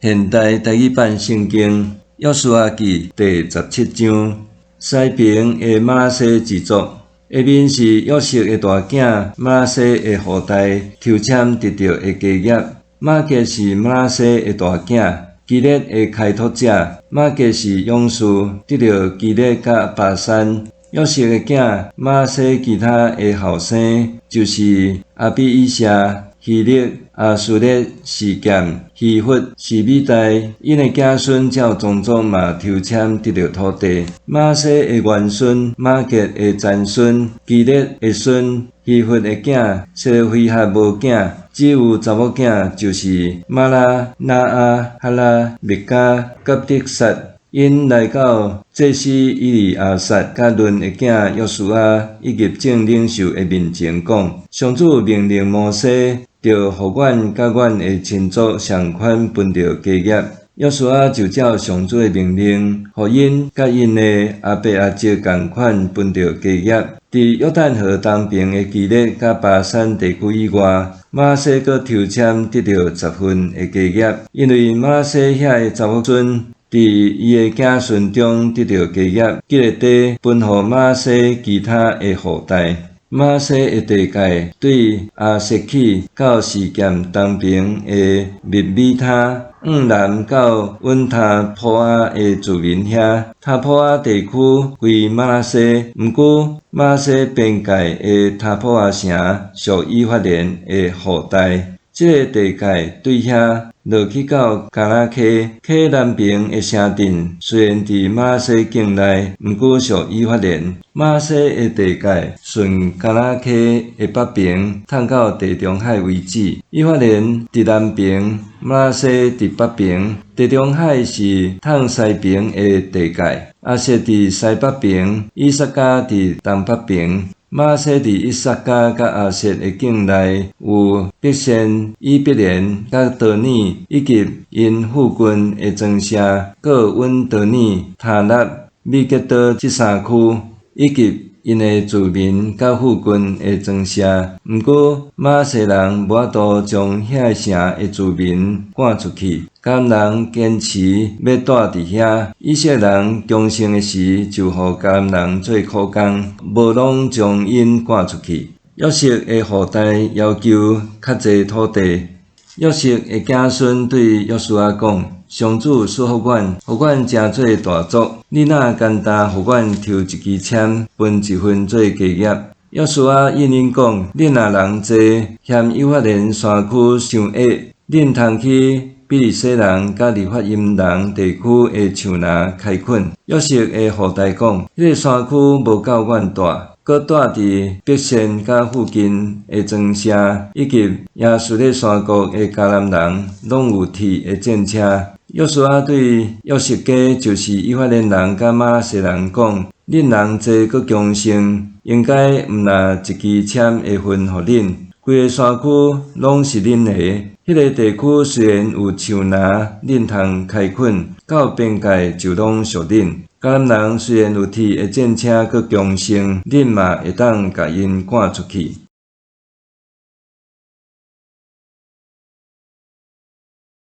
现代台语版圣经约书亚记第17章，西平的马拉西一族，下面是约瑟的大囝马拉西的后代抽签得到的家业。马吉是马拉西的大囝，基列的开拓者。马吉是勇士，得到基列甲巴珊。约瑟的囝马拉西其他的后生就是阿比以谢、希勒、阿苏列、示剑、希弗、示米代，因的子孙照宗族嘛抽签得到土地。马拉西的元孙、马吉的曾孙、基列的孙、希弗的囝、谢菲哈无囝，只有查某囝，就是马拉、拿阿、哈拉、密加、甲迪撒。因来到祭司以利亚撒甲伦的囝约书亚以及众领袖的面前讲，上主命令摩西，着互阮甲阮的亲族上款分着家业。约书亚就照上主的命令，互因甲因的阿伯阿叔共款分着家业。伫约旦河东边的基列甲巴珊地区以外，马拉西阁抽签得到10份的家业，因为马拉西遐的查某孙。伫伊的子孙中得到家业，基列地分予马拉西其他的后代。马拉西的地界对阿瑟起到示剑东边的密米他，往南到稳塔普阿的住民遐。塔普阿地区归马拉西，毋过马拉西边界的塔普阿城属以法莲的后代。这个地界对遐落去到加拉溪，溪南边的城镇虽然伫马拉西境内，毋过属以法莲。马拉西的地界顺加拉溪的北边，通到地中海为止。以法莲伫南边，马拉西伫北边。地中海是通西边的地界。阿瑟伫西北边，以撒迦伫东北边。马拉西伫以撒迦甲阿瑟的境内有毕仙、以别莲、甲多尼，以及因附近的庄舍，阁有温多尼、塔纳、米吉多这3区，以及因的住民甲附近的庄舍。毋过马拉西人无法度将遐城的住民赶出去。甘人坚持要住伫遐，以色列人强盛的时，就互甘人做苦工，无拢将因赶出去。约瑟的后代要求较济土地。约瑟的子孙对约书亚讲：上主赐予阮诚做大族，你若简单互阮抽一支签，分1份做家业。约书亚应因讲：恁若人济，嫌以法莲山区伤矮，恁通去比利洗人甲利法因人地区的树林开垦。约瑟的后代讲：迄个山区无够阮住，搁住伫北线甲附近的庄舍，以及亚述的山谷的迦南人，拢有铁的战车。约书亚对约瑟家，就是以法莲人甲马拉西人讲：恁人济搁强盛，应该毋拿一支签会分互恁。规个山区拢是恁的，迄个地区虽然有树林，恁通开垦，到边界就拢属恁。迦南人虽然有铁的战车，搁强盛，恁嘛会当甲因赶出去。